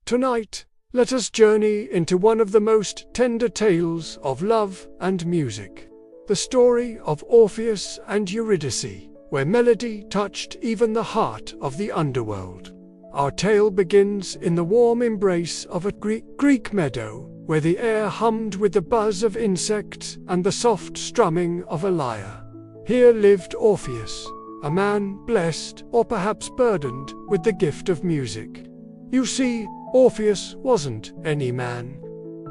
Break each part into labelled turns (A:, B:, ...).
A: Tonight, let us journey into one of the most tender tales of love and music. The story of Orpheus and Eurydice, where melody touched even the heart of the underworld. Our tale begins in the warm embrace of a Greek meadow, where the air hummed with the buzz of insects and the soft strumming of a lyre. Here lived Orpheus, a man blessed, or perhaps burdened, with the gift of music. You see, Orpheus wasn't any man.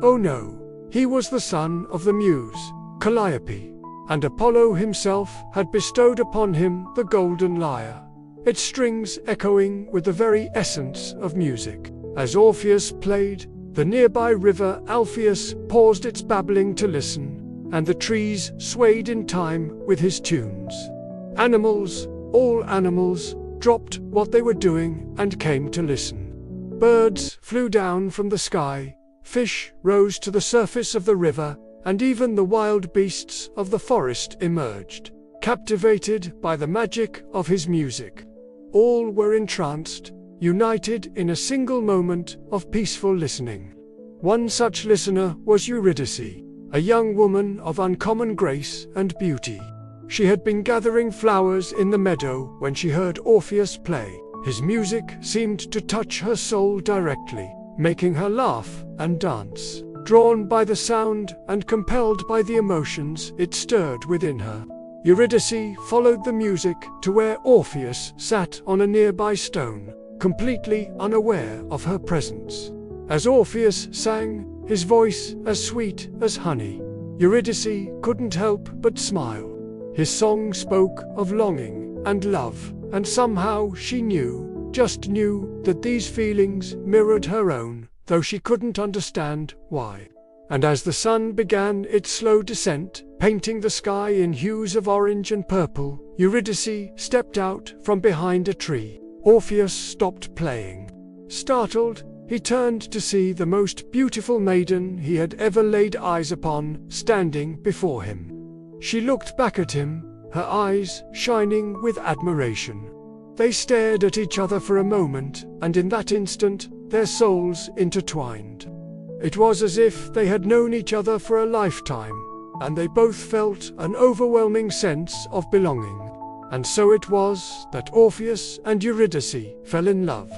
A: Oh no, he was the son of the muse, Calliope, and Apollo himself had bestowed upon him the golden lyre, its strings echoing with the very essence of music. As Orpheus played, the nearby river Alpheus paused its babbling to listen, and the trees swayed in time with his tunes. Animals, all animals, dropped what they were doing and came to listen. Birds flew down from the sky, fish rose to the surface of the river, and even the wild beasts of the forest emerged, captivated by the magic of his music. All were entranced, united in a single moment of peaceful listening. One such listener was Eurydice, a young woman of uncommon grace and beauty. She had been gathering flowers in the meadow when she heard Orpheus play. His music seemed to touch her soul directly, making her laugh and dance. Drawn by the sound and compelled by the emotions it stirred within her, Eurydice followed the music to where Orpheus sat on a nearby stone, completely unaware of her presence. As Orpheus sang, his voice as sweet as honey, Eurydice couldn't help but smile. His song spoke of longing and love, and somehow she knew, just knew, that these feelings mirrored her own, though she couldn't understand why. And as the sun began its slow descent, painting the sky in hues of orange and purple, Eurydice stepped out from behind a tree. Orpheus stopped playing. Startled, he turned to see the most beautiful maiden he had ever laid eyes upon standing before him. She looked back at him, her eyes shining with admiration. They stared at each other for a moment, and in that instant, their souls intertwined. It was as if they had known each other for a lifetime, and they both felt an overwhelming sense of belonging. And so it was that Orpheus and Eurydice fell in love.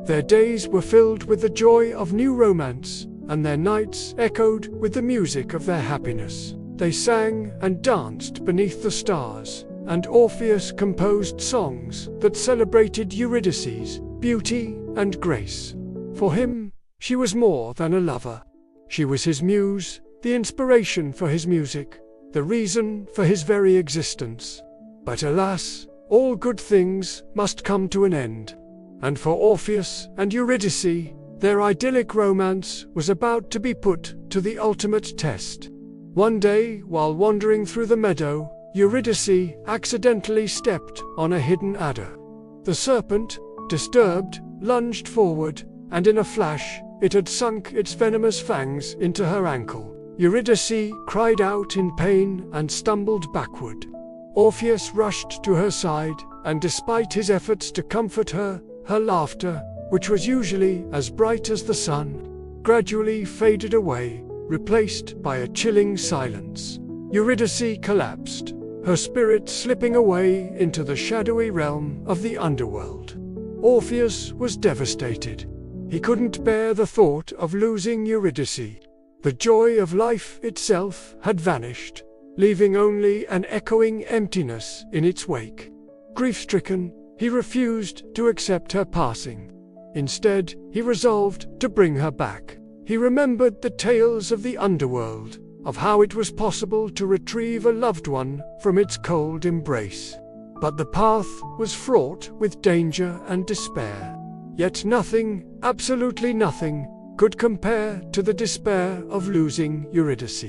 A: Their days were filled with the joy of new romance, and their nights echoed with the music of their happiness. They sang and danced beneath the stars, and Orpheus composed songs that celebrated Eurydice's beauty and grace. For him, she was more than a lover. She was his muse, the inspiration for his music, the reason for his very existence. But alas, all good things must come to an end. And for Orpheus and Eurydice, their idyllic romance was about to be put to the ultimate test. One day, while wandering through the meadow, Eurydice accidentally stepped on a hidden adder. The serpent, disturbed, lunged forward, and in a flash, it had sunk its venomous fangs into her ankle. Eurydice cried out in pain and stumbled backward. Orpheus rushed to her side, and despite his efforts to comfort her, her laughter, which was usually as bright as the sun, gradually faded away, replaced by a chilling silence. Eurydice collapsed, her spirit slipping away into the shadowy realm of the underworld. Orpheus was devastated. He couldn't bear the thought of losing Eurydice. The joy of life itself had vanished, leaving only an echoing emptiness in its wake. Grief-stricken, he refused to accept her passing. Instead, he resolved to bring her back. He remembered the tales of the underworld, of how it was possible to retrieve a loved one from its cold embrace. But the path was fraught with danger and despair. Yet nothing, absolutely nothing, could compare to the despair of losing Eurydice.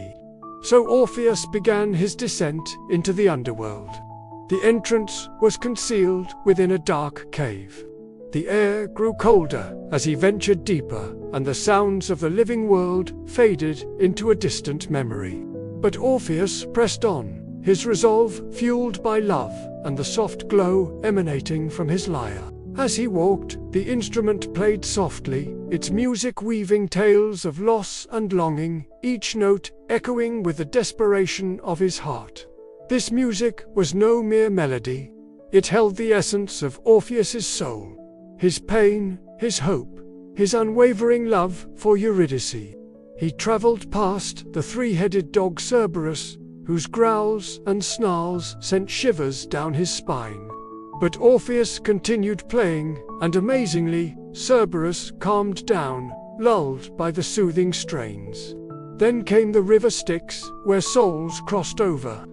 A: So Orpheus began his descent into the underworld. The entrance was concealed within a dark cave. The air grew colder as he ventured deeper, and the sounds of the living world faded into a distant memory. But Orpheus pressed on, his resolve fueled by love and the soft glow emanating from his lyre. As he walked, the instrument played softly, its music weaving tales of loss and longing, each note echoing with the desperation of his heart. This music was no mere melody. It held the essence of Orpheus's soul, his pain, his hope, his unwavering love for Eurydice. He traveled past the three-headed dog Cerberus, whose growls and snarls sent shivers down his spine. But Orpheus continued playing, and amazingly, Cerberus calmed down, lulled by the soothing strains. Then came the river Styx, where souls crossed over.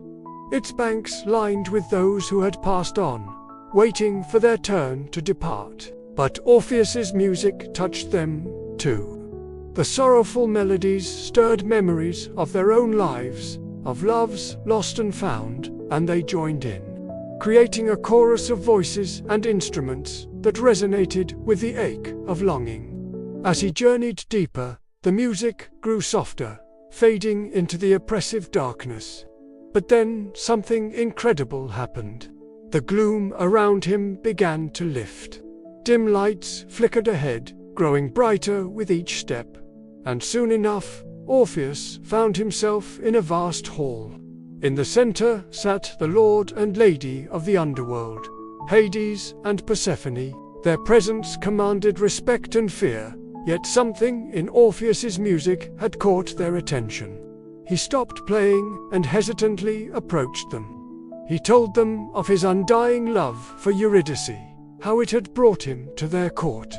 A: Its banks lined with those who had passed on, waiting for their turn to depart. But Orpheus's music touched them, too. The sorrowful melodies stirred memories of their own lives, of loves lost and found, and they joined in, creating a chorus of voices and instruments that resonated with the ache of longing. As he journeyed deeper, the music grew softer, fading into the oppressive darkness. But then something incredible happened. The gloom around him began to lift. Dim lights flickered ahead, growing brighter with each step. And soon enough, Orpheus found himself in a vast hall. In the center sat the Lord and Lady of the underworld, Hades and Persephone. Their presence commanded respect and fear, yet something in Orpheus's music had caught their attention. He stopped playing and hesitantly approached them. He told them of his undying love for Eurydice, how it had brought him to their court.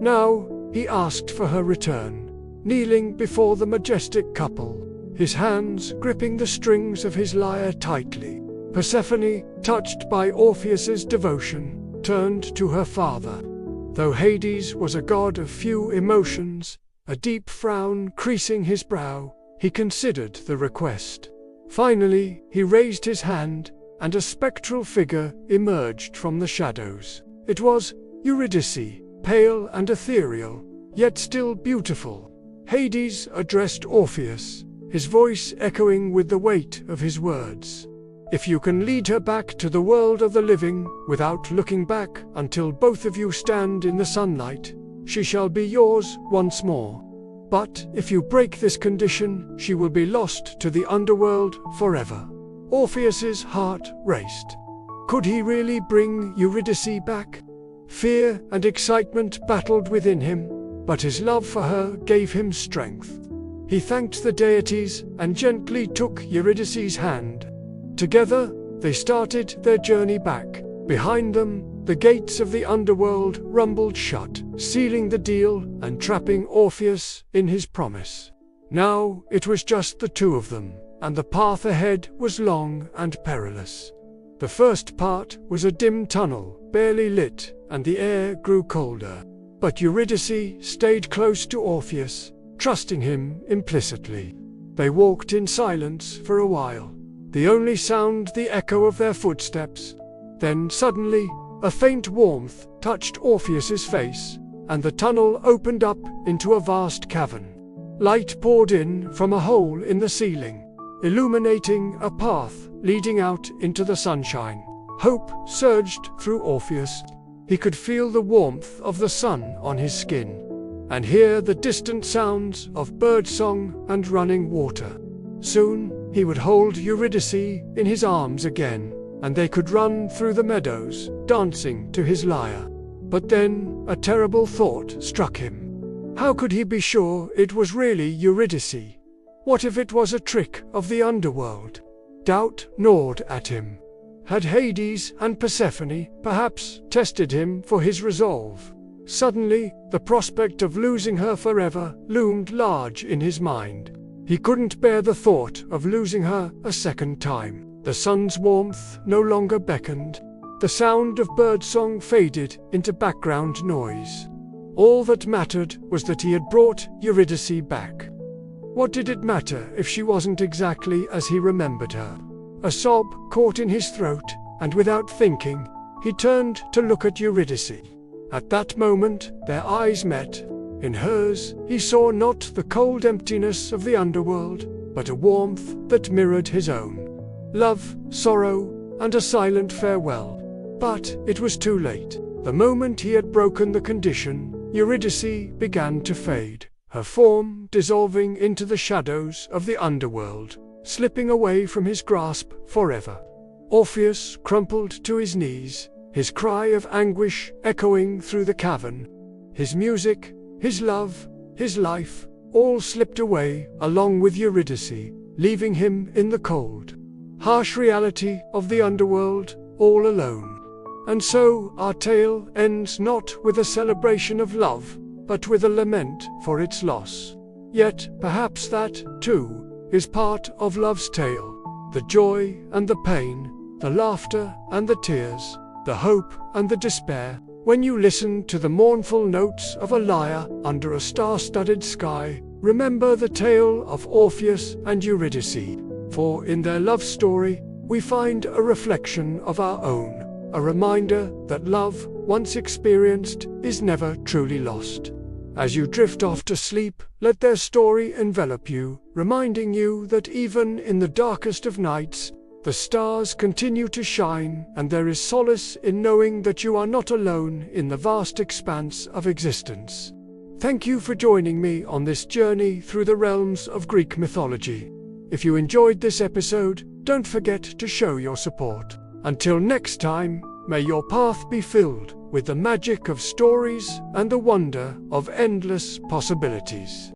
A: Now he asked for her return, kneeling before the majestic couple, his hands gripping the strings of his lyre tightly. Persephone, touched by Orpheus's devotion, turned to her father. Though Hades was a god of few emotions, a deep frown creasing his brow, he considered the request. Finally, he raised his hand, and a spectral figure emerged from the shadows. It was Eurydice, pale and ethereal, yet still beautiful. Hades addressed Orpheus, his voice echoing with the weight of his words. If you can lead her back to the world of the living without looking back until both of you stand in the sunlight, she shall be yours once more. But if you break this condition, she will be lost to the underworld forever. Orpheus's heart raced. Could he really bring Eurydice back? Fear and excitement battled within him, but his love for her gave him strength. He thanked the deities and gently took Eurydice's hand. Together, they started their journey back. Behind them, the gates of the underworld rumbled shut, sealing the deal and trapping Orpheus in his promise. Now it was just the two of them, and the path ahead was long and perilous. The first part was a dim tunnel, barely lit, and the air grew colder. But Eurydice stayed close to Orpheus, trusting him implicitly. They walked in silence for a while, the only sound the echo of their footsteps. Then suddenly, a faint warmth touched Orpheus's face, and the tunnel opened up into a vast cavern. Light poured in from a hole in the ceiling, illuminating a path leading out into the sunshine. Hope surged through Orpheus. He could feel the warmth of the sun on his skin, and hear the distant sounds of birdsong and running water. Soon, he would hold Eurydice in his arms again, and they could run through the meadows, dancing to his lyre. But then, a terrible thought struck him. How could he be sure it was really Eurydice? What if it was a trick of the underworld? Doubt gnawed at him. Had Hades and Persephone perhaps tested him for his resolve? Suddenly, the prospect of losing her forever loomed large in his mind. He couldn't bear the thought of losing her a second time. The sun's warmth no longer beckoned. The sound of birdsong faded into background noise. All that mattered was that he had brought Eurydice back. What did it matter if she wasn't exactly as he remembered her? A sob caught in his throat, and without thinking, he turned to look at Eurydice. At that moment, their eyes met. In hers, he saw not the cold emptiness of the underworld, but a warmth that mirrored his own. Love, sorrow, and a silent farewell. But it was too late. The moment he had broken the condition, Eurydice began to fade, her form dissolving into the shadows of the underworld, slipping away from his grasp forever. Orpheus crumpled to his knees, his cry of anguish echoing through the cavern. His music, his love, his life, all slipped away along with Eurydice, leaving him in the cold, harsh reality of the underworld, all alone. And so our tale ends not with a celebration of love, but with a lament for its loss. Yet perhaps that, too, is part of love's tale: the joy and the pain, the laughter and the tears, the hope and the despair. When you listen to the mournful notes of a lyre under a star-studded sky, remember the tale of Orpheus and Eurydice, for in their love story we find a reflection of our own, a reminder that love, once experienced, is never truly lost. As you drift off to sleep, let their story envelop you, reminding you that even in the darkest of nights, the stars continue to shine, and there is solace in knowing that you are not alone in the vast expanse of existence. Thank you for joining me on this journey through the realms of Greek mythology. If you enjoyed this episode, don't forget to show your support. Until next time, may your path be filled with the magic of stories and the wonder of endless possibilities.